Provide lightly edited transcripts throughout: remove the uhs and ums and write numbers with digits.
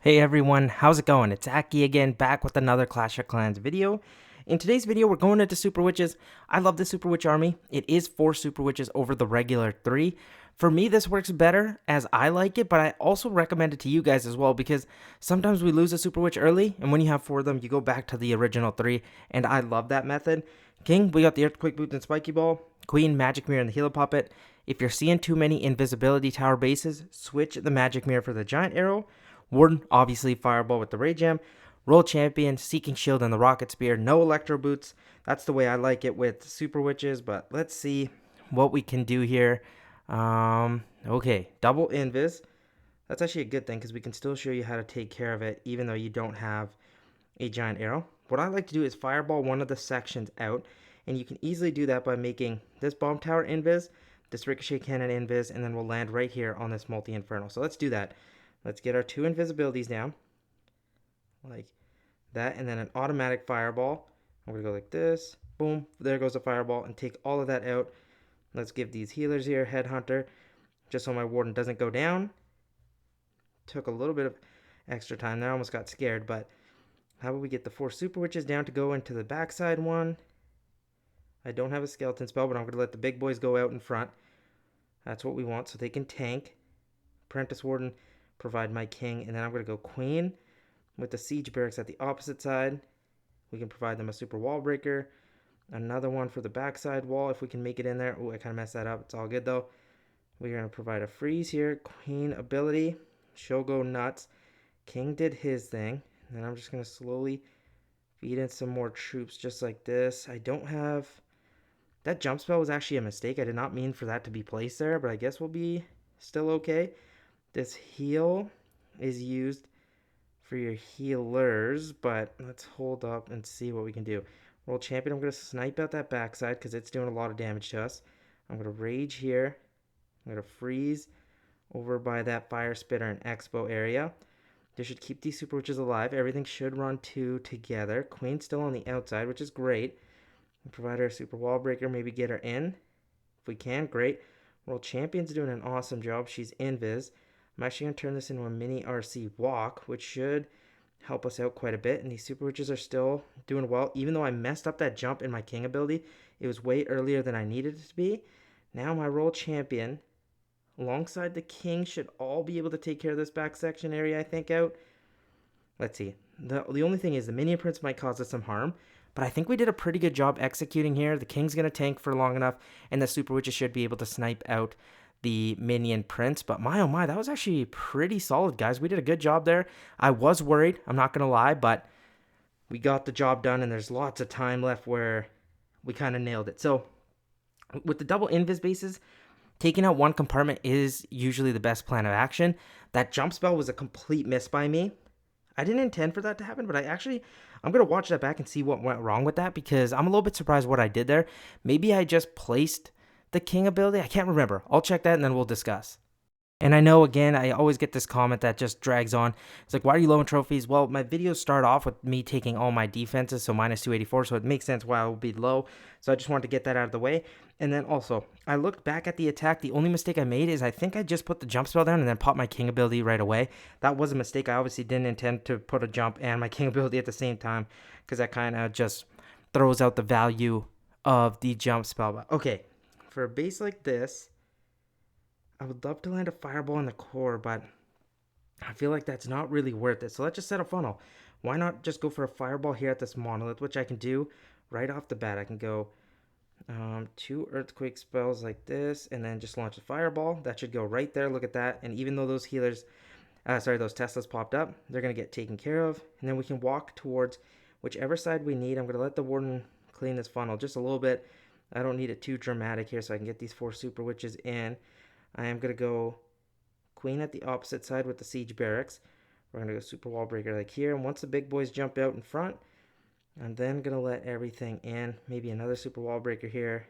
Hey everyone, how's it going? It's Aki again, back with another Clash of Clans video. In today's video, we're going into Super Witches. I love the Super Witch army. It is 4 Super Witches over the regular 3. For me, this works better as I like it, but I also recommend it to you guys as well because sometimes we lose a Super Witch early, and when you have 4 of them, you go back to the original 3, and I love that method. King, we got the Earthquake Boots and Spiky Ball. Queen, Magic Mirror, and the Healer Puppet. If you're seeing too many Invisibility Tower bases, switch the Magic Mirror for the Giant Arrow. Warden, obviously Fireball with the Rage Jam. Roll Champion, Seeking Shield, and the Rocket Spear. No Electro Boots. That's the way I like it with Super Witches, but let's see what we can do here. Okay, double Invis. That's actually a good thing because we can still show you how to take care of it even though you don't have a Giant Arrow. What I like to do is Fireball one of the sections out, and you can easily do that by making this Bomb Tower Invis, this Ricochet Cannon Invis, and then we'll land right here on this Multi-Inferno. So let's do that. Let's get our 2 invisibilities down, like that, and then an automatic fireball. I'm going to go like this, boom, there goes a fireball, and take all of that out. Let's give these healers here, Headhunter, just so my warden doesn't go down. Took a little bit of extra time there, I almost got scared, but how about we get the 4 Super Witches down to go into the backside one. I don't have a skeleton spell, but I'm going to let the big boys go out in front. That's what we want, so they can tank. Apprentice Warden, provide my king, and then I'm going to go queen with the siege barracks at the opposite side. We can provide them a super wall breaker, another one for the backside wall if we can make it in there. Oh, I kind of messed that up. It's all good though. We're going to provide a freeze here, queen ability, she'll go nuts. King did his thing, and then I'm just going to slowly feed in some more troops just like this. I don't have that jump spell was actually a mistake. I did not mean for that to be placed there, but I guess we'll be still okay. This heal is used for your healers, but let's hold up and see what we can do. Roll Champion, I'm going to snipe out that backside because it's doing a lot of damage to us. I'm going to Rage here. I'm going to freeze over by that Fire Spitter and Expo area. This should keep these Super Witches alive. Everything should run 2 together. Queen's still on the outside, which is great. We'll provide her a Super Wall Breaker, maybe get her in. If we can, great. World Champion's doing an awesome job. She's invis. I'm actually going to turn this into a mini RC walk, which should help us out quite a bit. And these Super Witches are still doing well. Even though I messed up that jump in my King ability, it was way earlier than I needed it to be. Now my Roll Champion, alongside the King, should all be able to take care of this back section area, I think, out. Let's see. The only thing is the Minion Prince might cause us some harm. But I think we did a pretty good job executing here. The King's going to tank for long enough, and the Super Witches should be able to snipe out the Minion Prince. But my oh my, that was actually pretty solid, guys. We did a good job there. I was worried, I'm not going to lie, but we got the job done, and there's lots of time left where we kind of nailed it. So with the double invis bases, taking out one compartment is usually the best plan of action. That jump spell was a complete miss by me. I didn't intend for that to happen, but I'm going to watch that back and see what went wrong with that because I'm a little bit surprised what I did there. Maybe I just placed the King ability. I can't remember. I'll check that and then we'll discuss. And I know, again, I always get this comment that just drags on. It's like, why are you low in trophies? Well, my videos start off with me taking all my defenses, so minus 284, so it makes sense why I will be low. So I just wanted to get that out of the way. And then also, I looked back at the attack. The only mistake I made is I think I just put the jump spell down and then popped my King ability right away. That was a mistake. I obviously didn't intend to put a jump and my King ability at the same time because that kind of just throws out the value of the jump spell. But okay, for a base like this, I would love to land a fireball in the core, but I feel like that's not really worth it. So let's just set a funnel. Why not just go for a fireball here at this monolith, which I can do right off the bat. I can go 2 earthquake spells like this, and then just launch a fireball. That should go right there. Look at that. And even though those healers, those Teslas popped up, they're going to get taken care of. And then we can walk towards whichever side we need. I'm going to let the warden clean this funnel just a little bit. I don't need it too dramatic here so I can get these 4 Super Witches in. I am going to go queen at the opposite side with the siege barracks. We're going to go super wall breaker like here. And once the big boys jump out in front, I'm then going to let everything in. Maybe another super wall breaker here.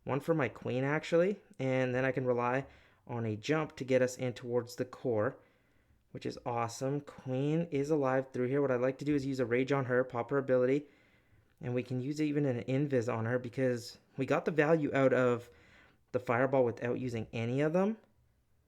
One for my queen, actually. And then I can rely on a jump to get us in towards the core, which is awesome. Queen is alive through here. What I'd like to do is use a rage on her, pop her ability. And we can use even an invis on her because we got the value out of the fireball without using any of them,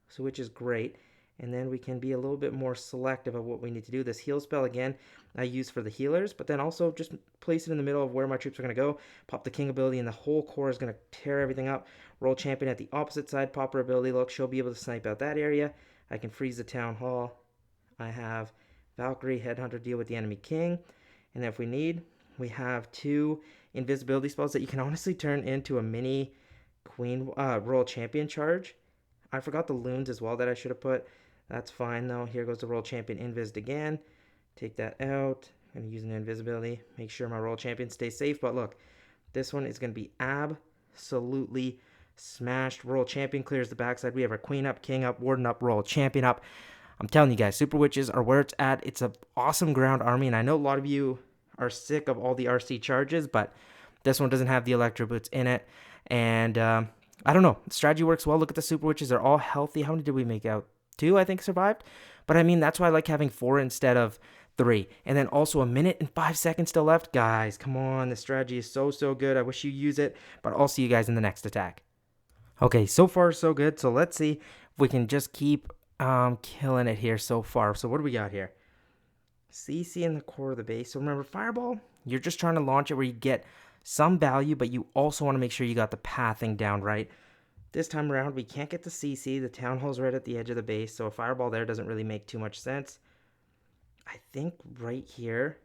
so which is great. and then we can be a little bit more selective of what we need to do. This heal spell, again, I use for the healers, but then also just place it in the middle of where my troops are going to go. Pop the king ability, and the whole core is going to tear everything up. Roll champion at the opposite side, pop her ability. Look, she'll be able to snipe out that area. I can freeze the town hall. I have Valkyrie, Headhunter, deal with the enemy king. And then if we need, we have 2 invisibility spells that you can honestly turn into a mini queen royal champion charge. I forgot the loons as well that I should have put. That's fine though. Here goes the royal champion invised again. Take that out. I'm going to use an invisibility. Make sure my royal champion stays safe. But look, this one is going to be absolutely smashed. Royal champion clears the backside. We have our queen up, king up, warden up, royal champion up. I'm telling you guys, super witches are where it's at. It's an awesome ground army, and I know a lot of you are sick of all the RC charges, but this one doesn't have the electro boots in it. And I don't know. The strategy works well. Look at the super witches. They're all healthy. How many did we make out? 2, I think, survived. But I mean, that's why I like having 4 instead of 3. And then also 1 minute and 5 seconds still left. Guys, come on. The strategy is so good. I wish you use it. But I'll see you guys in the next attack. Okay, so far so good. So let's see if we can just keep killing it here so far. So what do we got here? CC in the core of the base. So remember, Fireball, you're just trying to launch it where you get some value, but you also want to make sure you got the pathing down right. This time around, we can't get the CC. The town hall's right at the edge of the base, so a Fireball there doesn't really make too much sense. I think right here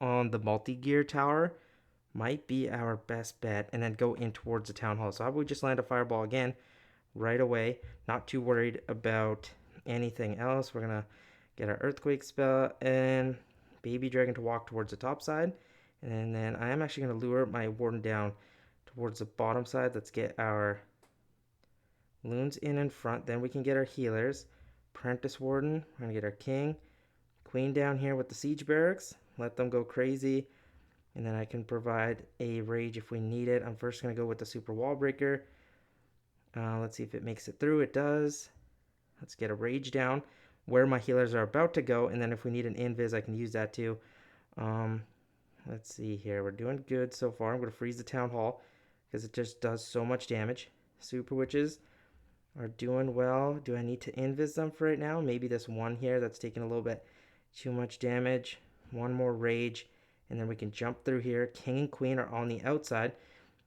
on the multi-gear tower might be our best bet, and then go in towards the town hall. So how about we just land a Fireball again right away? Not too worried about anything else. We're going to get our Earthquake spell and Baby Dragon to walk towards the top side. And then I am actually going to lure my Warden down towards the bottom side. Let's get our loons in front. Then we can get our healers. Apprentice Warden. We're going to get our King. Queen down here with the Siege Barracks. Let them go crazy. And then I can provide a Rage if we need it. I'm first going to go with the Super Wall Breaker. Let's see if it makes it through. It does. Let's get a Rage down where my healers are about to go. And then if we need an invis, I can use that too. Let's see here. We're doing good so far. I'm going to freeze the town hall because it just does so much damage. Super witches are doing well. Do I need to invis them for right now? Maybe this one here that's taking a little bit too much damage. One more rage, and then we can jump through here. King and queen are on the outside,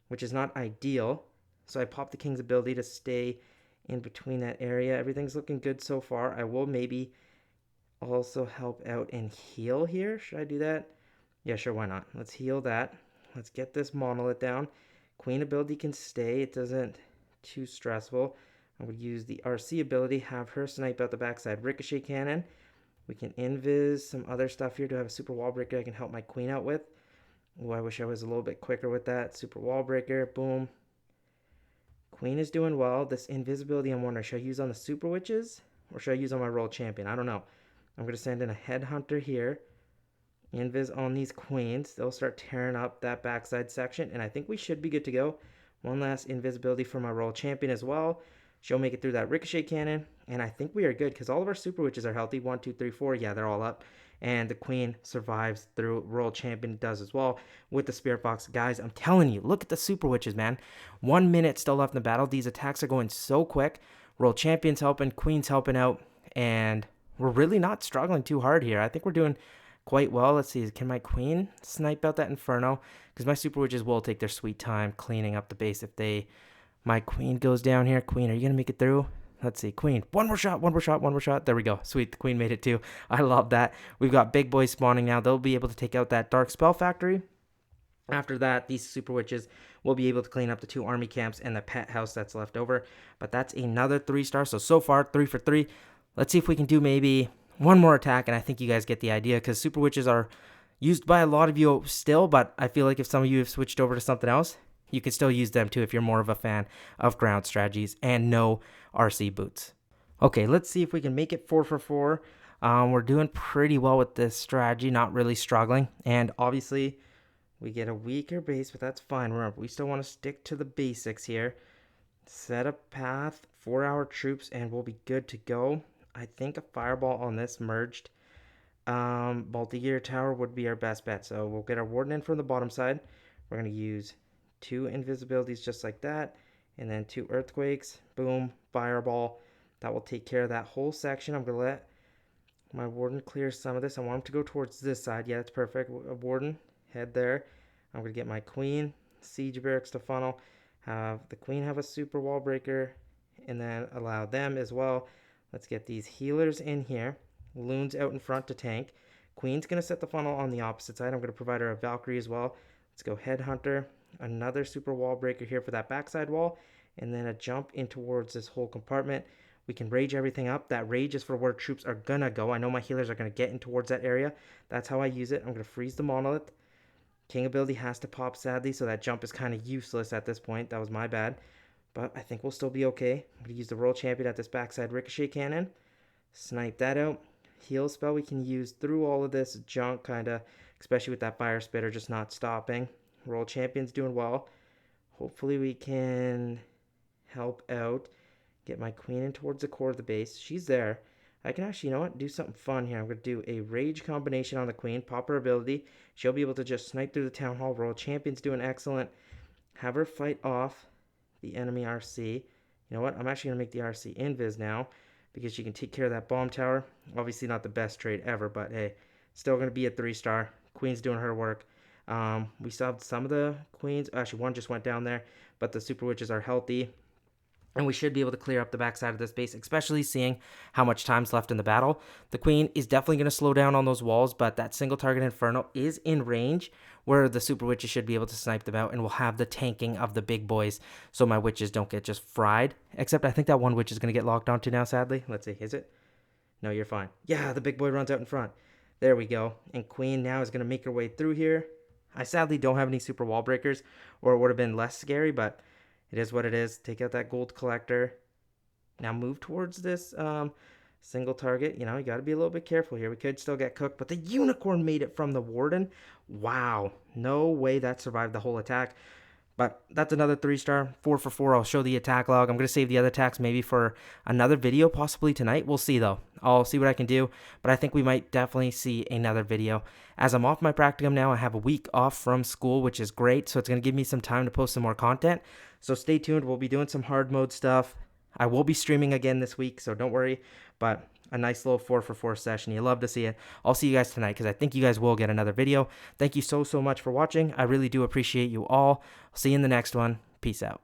which is not ideal. So I pop the king's ability to stay in between that area. Everything's looking good so far. I will maybe also help out and heal here. Should I do that? Yeah, sure, why not? Let's heal that. Let's get this monolith down. Queen ability can stay. It doesn't too stressful. I would use the RC ability, have her snipe out the backside. Ricochet cannon. We can invis some other stuff here to have a super wall breaker I can help my queen out with. Oh, I wish I was a little bit quicker with that. Super wall breaker, boom. Queen is doing well. This invisibility, I'm wondering, should I use on the super witches or should I use on my royal champion? I don't know. I'm going to send in a headhunter here. Invis on these queens. They'll start tearing up that backside section, and I think we should be good to go. One last invisibility for my royal champion as well. She'll make it through that ricochet cannon, and I think we are good because all of our super witches are healthy. 1, 2, 3, 4. Yeah, they're all up. And the queen survives through. Royal champion does as well with the spirit box. Guys, I'm telling you, look at the super witches, man. 1 minute still left in the battle. These attacks are going so quick. Royal champion's helping, queen's helping out, and we're really not struggling too hard here. I think we're doing quite well. Let's see, can my queen snipe out that inferno? Because my super witches will take their sweet time cleaning up the base if they... My queen goes down here. Queen, are you going to make it through? Let's see. Queen, one more shot, one more shot, one more shot. There we go. Sweet, the queen made it too. I love that. We've got big boys spawning now. They'll be able to take out that dark spell factory. After that, these super witches will be able to clean up the 2 army camps and the pet house that's left over. But that's another 3-star. So far, 3 for 3. Let's see if we can do maybe one more attack, and I think you guys get the idea because super witches are used by a lot of you still, but I feel like if some of you have switched over to something else, you can still use them too if you're more of a fan of ground strategies and no RC boots. Okay, let's see if we can make it 4 for 4. We're doing pretty well with this strategy, not really struggling, and obviously we get a weaker base, but that's fine. Remember, we still want to stick to the basics here. Set a path for our troops, and we'll be good to go. I think a fireball on this merged multi-gear tower would be our best bet. So we'll get our warden in from the bottom side. We're going to use 2 invisibilities just like that. And then 2 earthquakes. Boom. Fireball. That will take care of that whole section. I'm going to let my warden clear some of this. I want him to go towards this side. Yeah, that's perfect. Warden, head there. I'm going to get my queen, siege barracks to funnel. Have the queen have a super wall breaker, and then allow them as well. Let's get these healers in here. Loons out in front to tank. Queen's going to set the funnel on the opposite side. I'm going to provide her a Valkyrie as well. Let's go Headhunter. Another super wall breaker here for that backside wall. And then a jump in towards this whole compartment. We can rage everything up. That rage is for where troops are going to go. I know my healers are going to get in towards that area. That's how I use it. I'm going to freeze the monolith. King ability has to pop, sadly, so that jump is kind of useless at this point. That was my bad. But I think we'll still be okay. I'm going to use the Royal Champion at this backside Ricochet Cannon. Snipe that out. Heal spell we can use through all of this junk, kind of, especially with that Fire Spitter just not stopping. Royal Champion's doing well. Hopefully we can help out. Get my queen in towards the core of the base. She's there. I can actually, you know what, do something fun here. I'm going to do a rage combination on the queen, pop her ability. She'll be able to just snipe through the town hall. Royal Champion's doing excellent. Have her fight off the enemy RC. You know what, I'm actually going to make the RC invis now because she can take care of that bomb tower. Obviously not the best trade ever, but hey, still going to be a 3-star. Queen's doing her work. We still have some of the queens. Actually, one just went down there, but the super witches are healthy. And we should be able to clear up the backside of this base, especially seeing how much time's left in the battle. The queen is definitely going to slow down on those walls, but that single target inferno is in range where the super witches should be able to snipe them out, and we'll have the tanking of the big boys so my witches don't get just fried. Except I think that one witch is going to get locked onto now, sadly. Let's see, is it? No, you're fine. Yeah, the big boy runs out in front. There we go. And queen now is going to make her way through here. I sadly don't have any super wall breakers, or it would have been less scary, but it is what it is. Take out that gold collector. Now move towards this single target. You know, you got to be a little bit careful here. We could still get cooked, but the unicorn made it from the warden. Wow. No way that survived the whole attack. But that's another 3-star, 4 for 4. I'll show the attack log. I'm going to save the other attacks maybe for another video, possibly tonight. We'll see, though. I'll see what I can do, but I think we might definitely see another video. As I'm off my practicum now, I have a week off from school, which is great, so it's going to give me some time to post some more content. So stay tuned. We'll be doing some hard mode stuff. I will be streaming again this week, so don't worry, but a nice little 4 for 4 session. You love to see it. I'll see you guys tonight because I think you guys will get another video. Thank you so much for watching. I really do appreciate you all. I'll see you in the next one. Peace out.